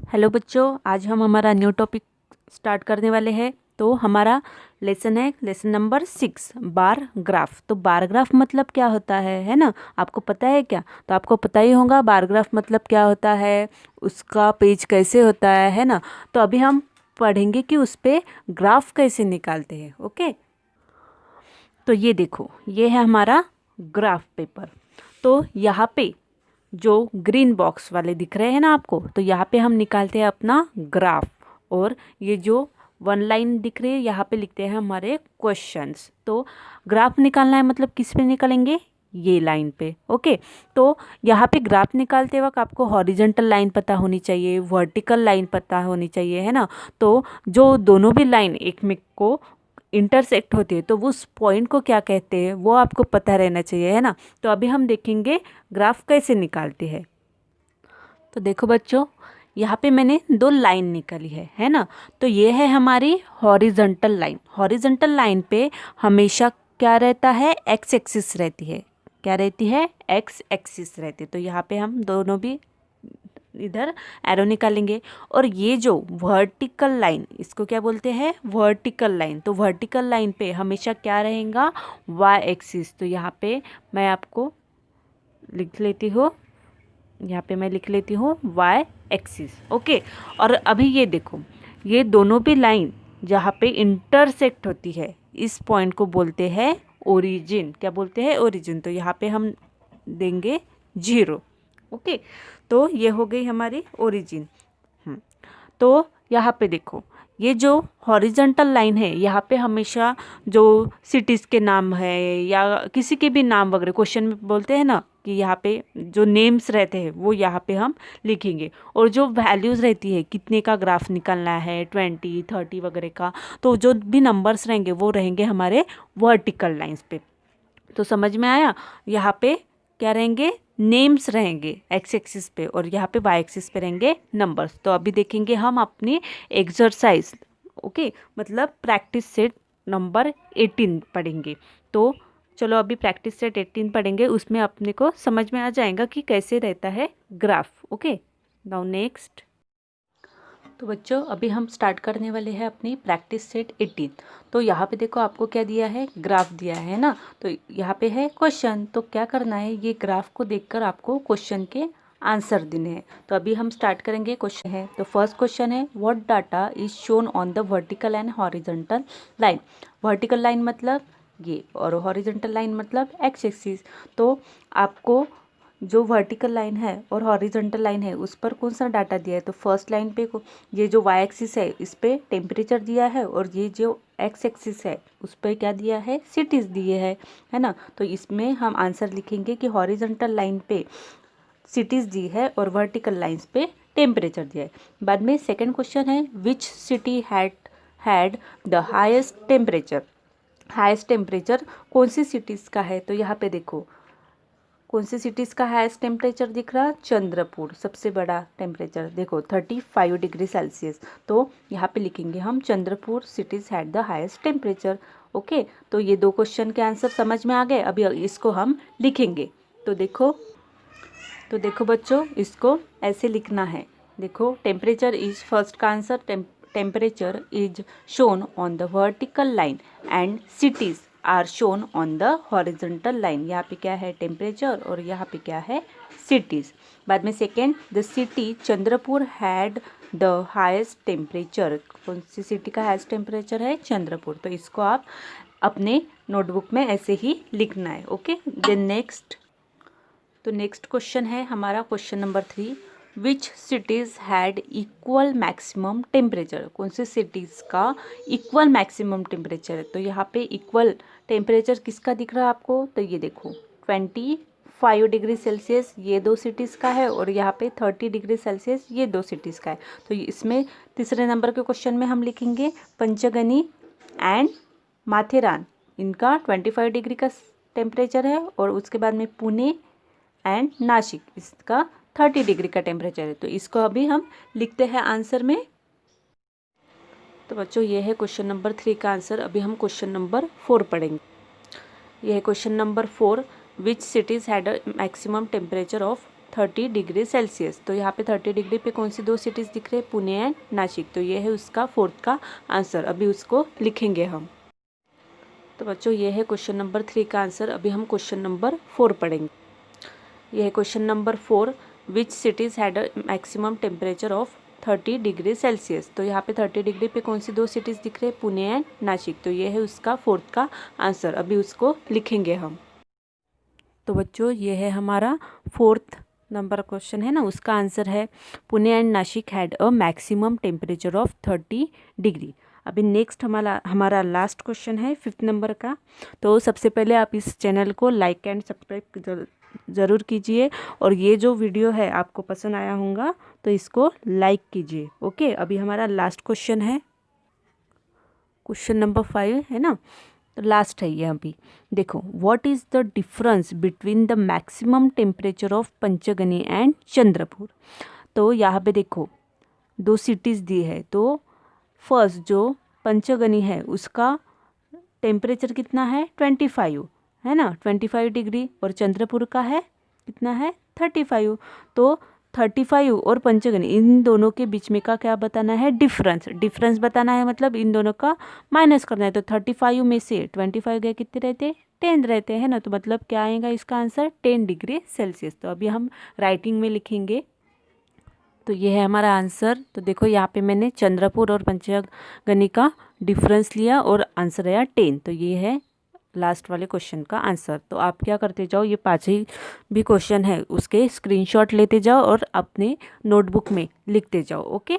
Hello बच्चों, आज हम हमारा न्यू टॉपिक स्टार्ट करने वाले हैं। तो हमारा लेसन है लेसन नंबर 6, बार ग्राफ। तो बार ग्राफ मतलब क्या होता है ना? आपको पता है क्या? तो आपको पता ही होगा बार ग्राफ मतलब क्या होता है, उसका पेज कैसे होता है ना? तो अभी हम पढ़ेंगे कि उस पे ग्राफ कैसे निकालते हैं। ओके, तो ये देखो, ये है हमारा ग्राफ पेपर। तो यहाँ पे जो ग्रीन बॉक्स वाले दिख रहे हैं ना आपको, तो यहाँ पे हम निकालते हैं अपना ग्राफ। और ये जो वन लाइन दिख रही है, यहाँ पे लिखते हैं हमारे क्वेश्चंस। तो ग्राफ निकालना है मतलब किस पे निकालेंगे? ये लाइन पे। ओके, तो यहाँ पे ग्राफ निकालते वक्त आपको हॉरिजॉन्टल लाइन पता होनी चाहिए, वर्टिकल लाइन पता होनी चाहिए, है ना? तो जो दोनों भी लाइन एक में को इंटरसेक्ट होती है, तो वो उस पॉइंट को क्या कहते हैं वो आपको पता रहना चाहिए, है ना? तो अभी हम देखेंगे ग्राफ कैसे निकालते हैं। तो देखो बच्चों, यहाँ पे मैंने दो लाइन निकाली है ना? तो ये है हमारी हॉरिजॉन्टल लाइन। हॉरिजॉन्टल लाइन पे हमेशा क्या रहता है? एक्स एक्सिस रहती है। क्या रहती है? एक्स एक्सिस रहती है। तो यहाँ पे हम दोनों भी इधर एरो निकालेंगे। और ये जो वर्टिकल लाइन, इसको क्या बोलते हैं? Vertical line. तो वर्टिकल लाइन पे हमेशा क्या रहेगा? Y axis. तो यहाँ पे मैं आपको लिख लेती हूँ, यहाँ पे मैं लिख लेती हूँ वाई एक्सिस। ओके, और अभी ये देखो, ये दोनों भी लाइन जहाँ पे इंटरसेक्ट होती है, इस पॉइंट को बोलते हैं ओरिजिन। क्या बोलते हैं? ओरिजिन। तो यहाँ पे हम देंगे 0। ओके, तो ये हो गई हमारी ओरिजिन। तो यहाँ पे देखो, ये जो हॉरिजॉन्टल लाइन है, यहाँ पे हमेशा जो सिटीज़ के नाम है या किसी के भी नाम वगैरह क्वेश्चन में बोलते हैं ना, कि यहाँ पे जो नेम्स रहते हैं वो यहाँ पे हम लिखेंगे। और जो वैल्यूज़ रहती है, कितने का ग्राफ निकलना है, 20, 30 वगैरह का, तो जो भी नंबर्स रहेंगे वो रहेंगे हमारे वर्टिकल लाइंस पे। तो समझ में आया? यहाँ पे क्या रहेंगे? नेम्स रहेंगे एक्स एक्सिस पे, और यहाँ पे वाई एक्सिस पे रहेंगे नंबर्स। तो अभी देखेंगे हम अपनी एक्सरसाइज। ओके, मतलब प्रैक्टिस सेट नंबर 18 पढ़ेंगे। तो चलो अभी प्रैक्टिस सेट 18 पढ़ेंगे, उसमें अपने को समझ में आ जाएगा कि कैसे रहता है ग्राफ। Okay, now next. तो बच्चों, अभी हम स्टार्ट करने वाले हैं अपनी प्रैक्टिस सेट 18। तो यहाँ पे देखो, आपको क्या दिया है? ग्राफ दिया है ना? तो यहाँ पे है क्वेश्चन। तो क्या करना है? ये ग्राफ को देखकर आपको क्वेश्चन के आंसर देने हैं। तो अभी हम स्टार्ट करेंगे। क्वेश्चन है, तो फर्स्ट क्वेश्चन है, what data is shown on the vertical and horizontal line. Vertical line मतलब ये, और हॉरिजॉन्टल लाइन मतलब एक्स एक्सिस। तो आपको जो वर्टिकल लाइन है और हॉरिजॉन्टल लाइन है, उस पर कौन सा डाटा दिया है? तो फर्स्ट लाइन पे ये जो वाई एक्सिस है, इस पे टेम्परेचर दिया है, और ये जो एक्स एक्सिस है उस पर क्या दिया है? सिटीज़ दिए है ना? तो इसमें हम आंसर लिखेंगे कि हॉरिजॉन्टल लाइन पे सिटीज़ दी है और वर्टिकल लाइंस पे टेम्परेचर दिया है। बाद में सेकेंड क्वेश्चन है, which city had the highest temperature. Highest temperature कौन सी सिटीज़ का है? तो यहाँ पे देखो, कौन सी सिटीज़ का हाईएस्ट टेम्परेचर दिख रहा? चंद्रपुर। सबसे बड़ा टेम्परेचर देखो 35 डिग्री सेल्सियस। तो यहाँ पे लिखेंगे हम Chandrapur cities had the highest temperature. Okay, तो ये दो क्वेश्चन के आंसर समझ में आ गए। अभी इसको हम लिखेंगे। तो देखो बच्चों, इसको ऐसे लिखना है। देखो, टेम्परेचर इज फर्स्ट का answer. Temperature is shown on the vertical line and cities are shown on the horizontal line. यहाँ पे क्या है? टेम्परेचर, और यहाँ पे क्या है? सिटीज़। बाद में second, the city Chandrapur had the highest temperature. कौन सी सिटी का हाईएस्ट टेम्परेचर है? चंद्रपुर। तो इसको आप अपने नोटबुक में ऐसे ही लिखना है। Okay, then next. तो नेक्स्ट क्वेश्चन है हमारा question number 3, which cities had equal maximum temperature. कौन सी सिटीज़ का इक्वल मैक्सिमम टेम्परेचर है? तो यहाँ पे इक्वल टेम्परेचर किसका दिख रहा है आपको? तो ये देखो 25 डिग्री सेल्सियस ये दो सिटीज़ का है, और यहाँ पे 30 डिग्री सेल्सियस ये दो सिटीज़ का है। तो इसमें तीसरे नंबर के क्वेश्चन में हम लिखेंगे पंचगनी एंड माथेरान, इनका 25 डिग्री का टेम्परेचर है, और उसके बाद में पुणे एंड नासिक, इसका 30 डिग्री का टेम्परेचर है। तो इसको अभी हम लिखते हैं आंसर में। तो बच्चों, ये है क्वेश्चन नंबर 3 का आंसर। अभी हम क्वेश्चन नंबर 4 पढ़ेंगे। यह है question number 4, which cities had a maximum temperature of 30 degree Celsius. तो यहाँ पे 30 डिग्री पे कौन सी दो सिटीज़ दिख रहे हैं, पुणे एंड नासिक। तो ये है उसका फोर्थ का आंसर। अभी उसको लिखेंगे हम। तो बच्चों ये है क्वेश्चन नंबर 3 का आंसर। अभी हम क्वेश्चन नंबर 4 पढ़ेंगे। यह है question number 4, which cities had a maximum temperature of 30 degree Celsius. तो यहाँ पे 30 डिग्री पे कौन सी दो सिटीज़ दिख रहे हैं, पुणे एंड नासिक। तो ये है उसका फोर्थ का आंसर। अभी उसको लिखेंगे हम। तो बच्चों ये है हमारा फोर्थ नंबर क्वेश्चन है ना, उसका आंसर है Pune and Nashik had a maximum temperature of 30 degree. अभी नेक्स्ट हमारा लास्ट क्वेश्चन है 5th नंबर का। तो सबसे पहले आप इस चैनल को लाइक एंड सब्सक्राइब ज़रूर कीजिए, और ये जो वीडियो है आपको पसंद आया होगा तो इसको लाइक कीजिए। ओके, अभी हमारा लास्ट क्वेश्चन है क्वेश्चन नंबर 5 है ना, तो लास्ट है ये। अभी देखो, what is the difference between the maximum temperature of Panchgani and Chandrapur. तो यहाँ पे देखो दो सिटीज़ दी है। तो फर्स्ट जो पंचगनी है उसका टेम्परेचर कितना है, 25 है ना, 25 डिग्री, और चंद्रपुर का है कितना है, 35। तो 35 और पंचगनी इन दोनों के बीच में का क्या बताना है, डिफरेंस बताना है, मतलब इन दोनों का माइनस करना है। तो 35 में से 25 गए कितने रहते, 10 रहते हैं ना। तो मतलब क्या आएगा इसका आंसर, 10 डिग्री सेल्सियस। तो अभी हम राइटिंग में लिखेंगे। तो ये है हमारा आंसर। तो देखो यहाँ पे मैंने चंद्रपुर और पंचगनी का डिफरेंस लिया और आंसर आया 10। तो ये है लास्ट वाले क्वेश्चन का आंसर। तो आप क्या करते जाओ, ये 5 ही भी क्वेश्चन है उसके स्क्रीनशॉट लेते जाओ और अपने नोटबुक में लिखते जाओ। ओके।